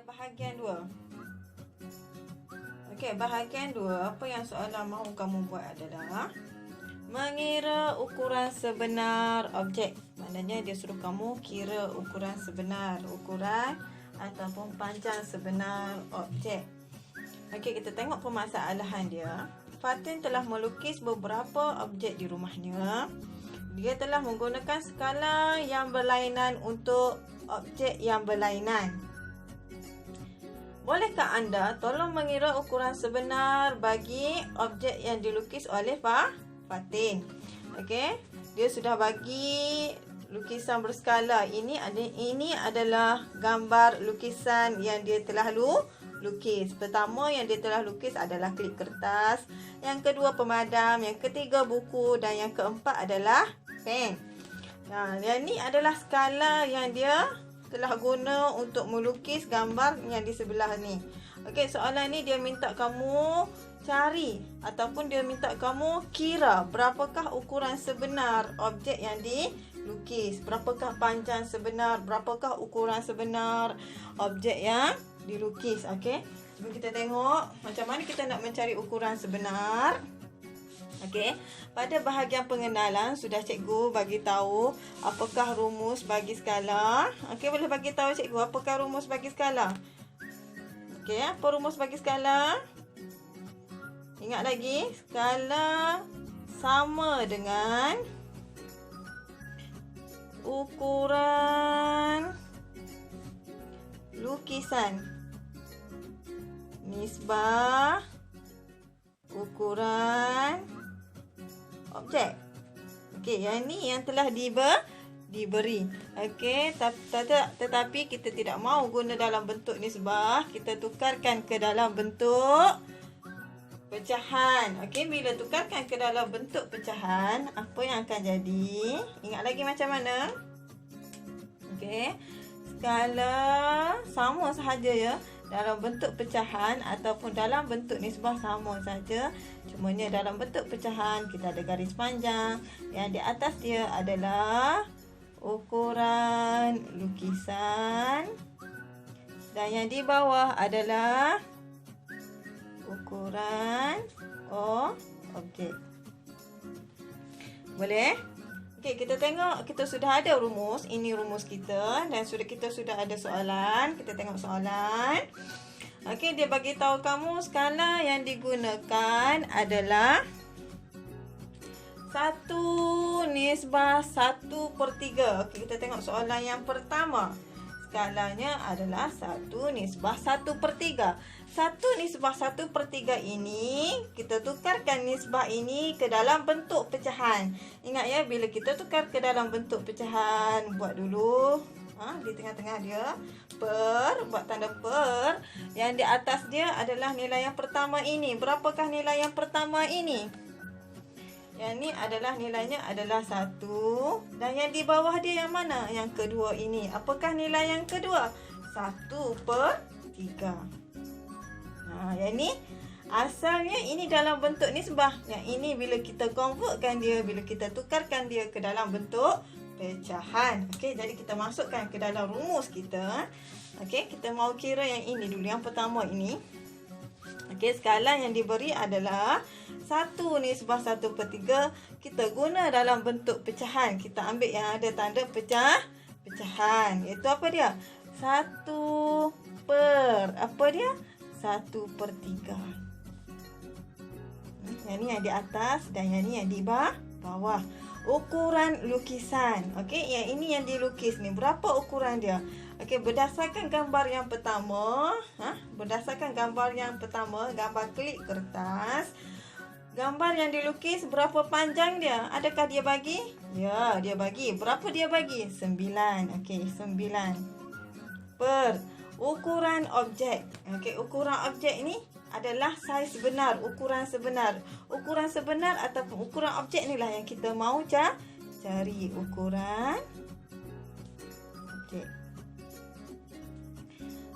bahagian 2. Okey, bahagian 2, apa yang soalan mahu kamu buat adalah mengira ukuran sebenar objek. Maknanya dia suruh kamu kira ukuran sebenar, ukuran ataupun panjang sebenar objek. Okey, kita tengok permasalahan dia. Fatin telah melukis beberapa objek di rumahnya. Dia telah menggunakan skala yang berlainan untuk objek yang berlainan. Bolehkah anda tolong mengira ukuran sebenar bagi objek yang dilukis oleh Fatin? Okey, dia sudah bagi lukisan berskala. Ini adalah gambar lukisan yang dia telah lukis. Pertama yang dia telah lukis adalah klip kertas. Yang kedua pemadam, yang ketiga buku dan yang keempat adalah pen. Nah, yang ni adalah skala yang dia telah guna untuk melukis gambar yang di sebelah ni. Okey, soalan ni dia minta kamu cari ataupun dia minta kamu kira berapakah ukuran sebenar objek yang dilukis. Berapakah panjang sebenar, berapakah ukuran sebenar objek yang dilukis. Okey, cuba kita tengok macam mana kita nak mencari ukuran sebenar. Okey, pada bahagian pengenalan sudah cikgu bagi tahu apakah rumus bagi skala. Okey, boleh bagi tahu cikgu apakah rumus bagi skala? Okey, apa rumus bagi skala? Ingat lagi, skala sama dengan ukuran lukisan. Nisbah ukuran objek. Okey, yang ni yang telah diberi. Okey, tetapi kita tidak mahu guna dalam bentuk nisbah, kita tukarkan ke dalam bentuk pecahan. Okey, bila tukarkan ke dalam bentuk pecahan, apa yang akan jadi? Ingat lagi macam mana? Okey, skala sama sahaja ya. Dalam bentuk pecahan ataupun dalam bentuk nisbah sama saja. Cumanya dalam bentuk pecahan kita ada garis panjang. Yang di atas dia adalah ukuran lukisan. Dan yang di bawah adalah ukuran objek. Boleh? Okey, kita tengok kita sudah ada rumus. Ini rumus kita dan kita sudah ada soalan. Kita tengok soalan. Okey, dia bagi tahu kamu skala yang digunakan adalah 1/1/3. Okey, kita tengok soalan yang pertama. Skalanya adalah 1/1/3. 1/1/3 ini kita tukarkan nisbah ini ke dalam bentuk pecahan. Ingat ya, bila kita tukar ke dalam bentuk pecahan, buat dulu di tengah-tengah dia buat tanda per. Yang di atas dia adalah nilai yang pertama ini. Berapakah nilai yang pertama ini? Yang ni adalah nilainya adalah 1. Dan yang di bawah dia yang mana? Yang kedua ini. Apakah nilai yang kedua? 1/3. Yang ni asalnya ini dalam bentuk nisbah. Yang ini bila kita convertkan dia, bila kita tukarkan dia ke dalam bentuk pecahan. Okey, jadi kita masukkan ke dalam rumus kita. Okey, kita mau kira yang ini dulu. Yang pertama ini. Okey, skala yang diberi adalah 1/1/3. Kita guna dalam bentuk pecahan. Kita ambil yang ada tanda pecahan. Iaitu apa dia? 1/3. Yang ni yang di atas dan yang ni yang di bawah. Ukuran lukisan. Okey, yang ini yang dilukis ni. Berapa ukuran dia? Okey, berdasarkan gambar yang pertama, gambar klip kertas. Gambar yang dilukis berapa panjang dia? Adakah dia bagi? Ya, dia bagi. Berapa dia bagi? 9. Okey, 9 per ukuran objek. Okey, ukuran objek ni adalah saiz sebenar, ukuran sebenar. Ukuran sebenar ataupun ukuran objek ni lah yang kita mahu cari ukuran objek.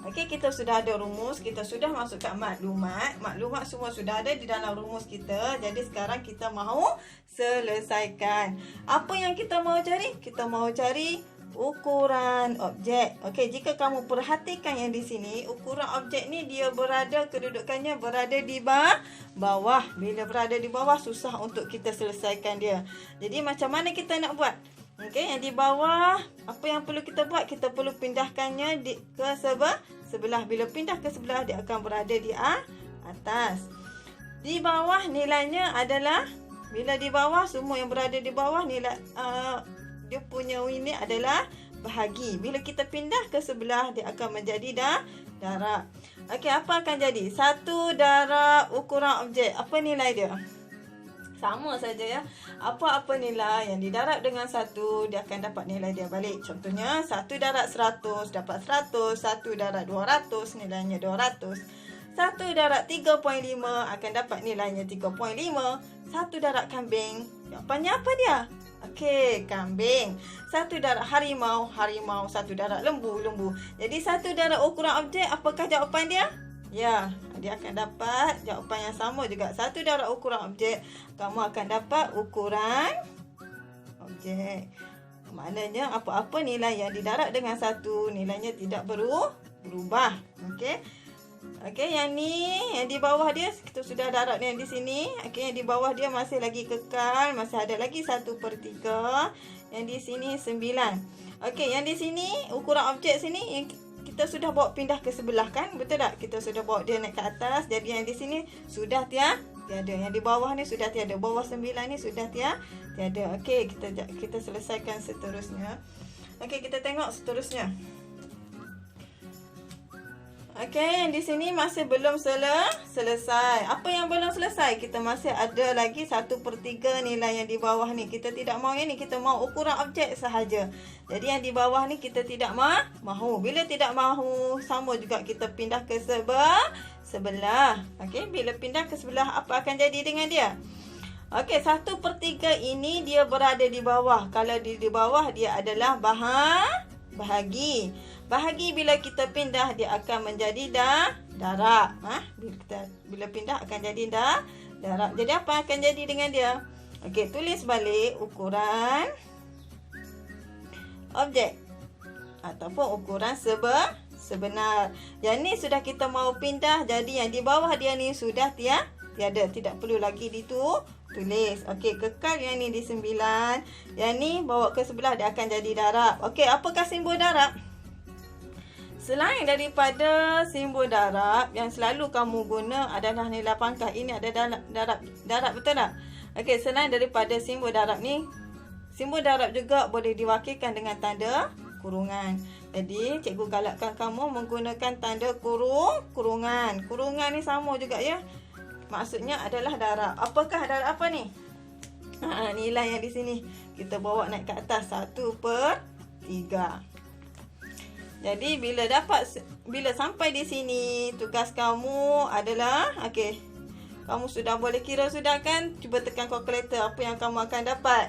Okey, kita sudah ada rumus, kita sudah masukkan maklumat. Maklumat semua sudah ada di dalam rumus kita. Jadi sekarang kita mahu selesaikan. Apa yang kita mahu cari? Kita mahu cari ukuran objek. Okey, jika kamu perhatikan yang di sini, ukuran objek ni dia berada, kedudukannya berada di bawah. Bila berada di bawah, susah untuk kita selesaikan dia. Jadi macam mana kita nak buat? Okey, yang di bawah, apa yang perlu kita buat? Kita perlu pindahkannya ke sebelah. Bila pindah ke sebelah, dia akan berada di atas. Di bawah nilainya adalah, bila di bawah, semua yang berada di bawah nilai dia punya ini adalah bahagi. Bila kita pindah ke sebelah, dia akan menjadi darab. Okey, apa akan jadi? 1 darab ukuran objek. Apa nilai dia? Sama saja ya. Apa-apa nilai yang didarab dengan 1, dia akan dapat nilai dia balik. Contohnya 1 darab 100 dapat 100. 1 darab 200 nilainya 200. 1 darab 3.5 akan dapat nilainya 3.5. 1 darab kambing, jawapannya apa dia? Okey, kambing. 1 darab harimau, 1 darab lembu. Jadi 1 darab ukuran objek, apakah jawapan dia? Ya, dia akan dapat jawapan yang sama juga. 1 darab ukuran objek, kamu akan dapat ukuran objek. Maknanya apa-apa nilai yang didarab dengan 1, nilainya tidak berubah. Okey. Okey, yang ni, yang di bawah dia kita sudah darab yang di sini. Okey, yang di bawah dia masih lagi kekal, masih ada lagi 1/3. Yang di sini 9. Okey, yang di sini ukuran objek sini yang kita sudah bawa pindah ke sebelah kan? Betul tak? Kita sudah bawa dia naik ke atas. Jadi yang di sini sudah tiada. Yang di bawah ni sudah tiada. Bawah 9 ni sudah tiada. Okey, kita selesaikan seterusnya. Okey, kita tengok seterusnya. Okey, yang di sini masih belum selesai. Apa yang belum selesai? Kita masih ada lagi 1/3 nilai yang di bawah ni. Kita tidak mahu yang ni, kita mahu ukuran objek sahaja. Jadi yang di bawah ni kita tidak mahu. Bila tidak mahu, sama juga kita pindah ke sebelah. Okey, bila pindah ke sebelah, apa akan jadi dengan dia? Okey, 1/3 ini dia berada di bawah. Kalau di bawah, dia adalah bahagi. Bahagi bila kita pindah, dia akan menjadi darab. Bila pindah akan jadi darab. Jadi apa akan jadi dengan dia? Okey, tulis balik ukuran objek ataupun ukuran sebenar. Yang ni sudah kita mahu pindah, jadi yang di bawah dia ni sudah tiada. Tidak perlu lagi tulis. Okey, kekal yang ni di 9. Yang ni bawa ke sebelah, dia akan jadi darab. Okey, apakah simbol darab? Selain daripada simbol darab, yang selalu kamu guna adalah nilai pangkat. Ini ada darab, betul tak? Okey, selain daripada simbol darab ni, simbol darab juga boleh diwakilkan dengan tanda kurungan. Jadi, cikgu galakkan kamu menggunakan tanda kurungan. Kurungan ni sama juga ya. Maksudnya adalah darab. Apakah darab apa ni? Nilai yang di sini kita bawa naik ke atas 1/3. Jadi bila sampai di sini, tugas kamu adalah okey. Kamu sudah boleh kira sudah kan? Cuba tekan kalkulator, apa yang kamu akan dapat?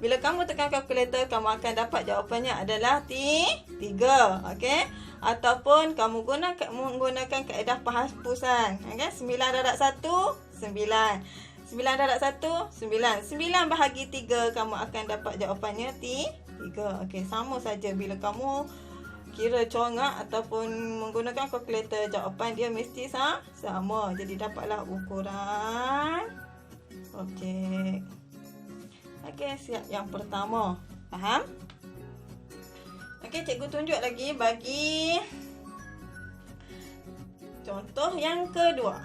Bila kamu tekan kalkulator, kamu akan dapat jawapannya adalah 3. Okey? Ataupun kamu menggunakan kaedah penghapusan. Okey? 9 darab 1, 9. 9 darab 1, 9. 9 bahagi 3, kamu akan dapat jawapannya 3. Okey, sama saja bila kamu kira congak ataupun menggunakan kalkulator, jawapan dia mesti sama. Jadi dapatlah ukuran objek. Okey, siap yang pertama. Faham? Okey, cikgu tunjuk lagi bagi contoh yang kedua.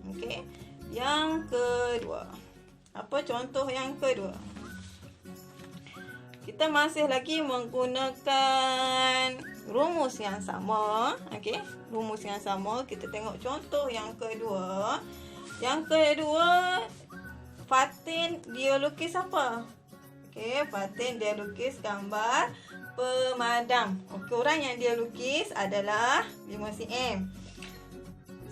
Okey, yang kedua. Apa contoh yang kedua? Kita masih lagi menggunakan rumus yang sama. Okey, rumus yang sama. Kita tengok contoh yang kedua. Yang kedua, Fatin dia lukis apa? Okey, Fatin dia lukis gambar pemadam. Ukuran yang dia lukis adalah 5 cm.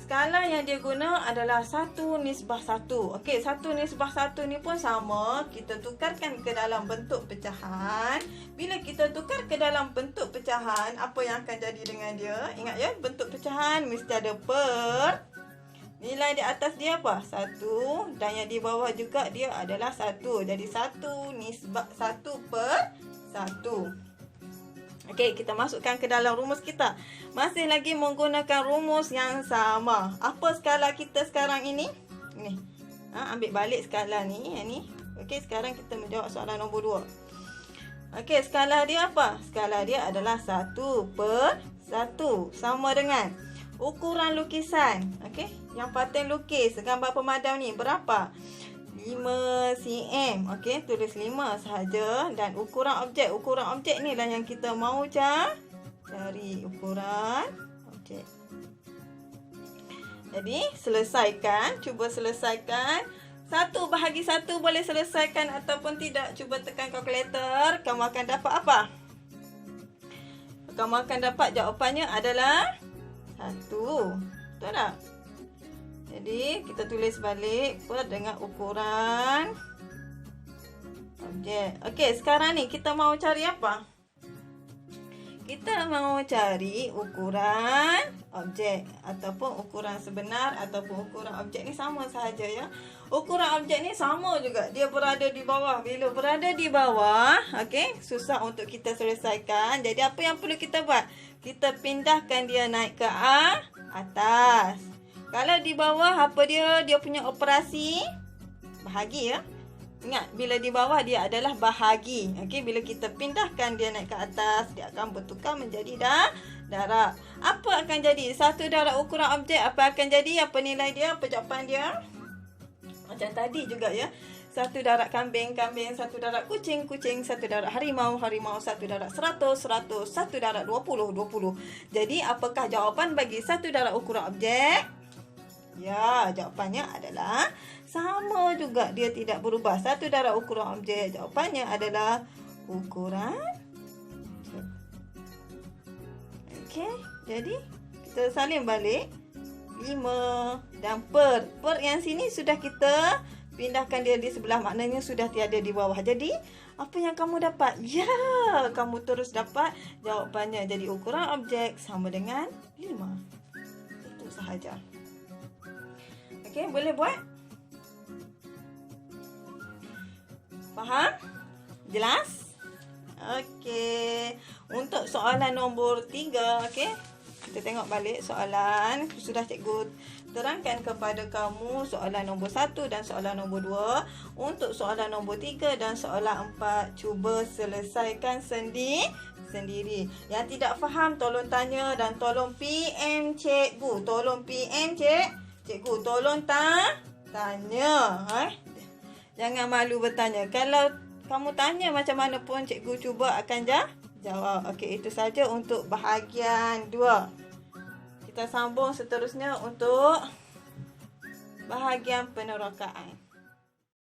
Skala yang dia guna adalah 1:1. Okey, 1:1 ni pun sama. Kita tukarkan ke dalam bentuk pecahan. Bila kita tukar ke dalam bentuk pecahan, apa yang akan jadi dengan dia? Ingat ya, bentuk pecahan mesti ada Nilai di atas dia apa? 1. Dan yang di bawah juga dia adalah 1. Jadi 1 nisbah 1/1. Okey, kita masukkan ke dalam rumus kita. Masih lagi menggunakan rumus yang sama. Apa skala kita sekarang ini? Ni. Ambil balik skala ni. Yang ni. Okey, sekarang kita menjawab soalan nombor 2. Okey, skala dia apa? Skala dia adalah 1/1. Sama dengan ukuran lukisan. Okey, yang Fatin lukis gambar pemadam ni berapa? 5 cm. Okey, tulis 5 sahaja. Dan ukuran objek ni lah yang kita mau cari ukuran objek. Jadi, selesaikan. Cuba selesaikan. 1/1 boleh selesaikan ataupun tidak. Cuba tekan kalkulator. Kamu akan dapat apa? Kamu akan dapat jawapannya adalah 1. Betul tak? Jadi, kita tulis balik dengan ukuran objek. Okey, sekarang ni kita mau cari apa? Kita mau cari ukuran objek ataupun ukuran sebenar ataupun ukuran objek ni sama sahaja ya. Ukuran objek ni sama juga. Dia berada di bawah. Bila berada di bawah, okey, susah untuk kita selesaikan. Jadi apa yang perlu kita buat? Kita pindahkan dia naik ke atas. Kalau di bawah apa dia? Dia punya operasi bahagi ya. Ingat, bila di bawah dia adalah bahagi. Okey, bila kita pindahkan dia naik ke atas, dia akan bertukar menjadi darab. Apa akan jadi? 1 darab ukuran objek, apa akan jadi? Apa nilai dia? Apa jawapan dia? Macam tadi juga ya. 1 darab kambing, 1 darab kucing, 1 darab harimau, 1 darab 100, 1 darab 20. Jadi, apakah jawapan bagi 1 darab ukuran objek? Ya, jawapannya adalah sama juga. Dia tidak berubah. 1 darab ukuran objek. Jawapannya adalah ukuran objek. Okey, jadi kita salin balik 5 dan per. Per yang sini sudah kita pindahkan dia di sebelah, maknanya sudah tiada di bawah. Jadi, apa yang kamu dapat? Ya, kamu terus dapat jawapannya. Jadi, ukuran objek sama dengan 5. Itu sahaja. Okey, boleh buat? Faham? Jelas? Okey. Untuk soalan nombor 3, okey. Kita tengok balik soalan. Sudah cikgu terangkan kepada kamu soalan nombor 1 dan soalan nombor 2. Untuk soalan nombor 3 dan soalan 4, cuba selesaikan sendiri. Yang tidak faham, tolong tanya dan tolong PM cikgu. Cikgu, tolong tanya. Jangan malu bertanya. Kalau kamu tanya macam mana pun, cikgu cuba akan jawab. Okey, itu saja untuk bahagian 2. Kita sambung seterusnya untuk bahagian penerokaan.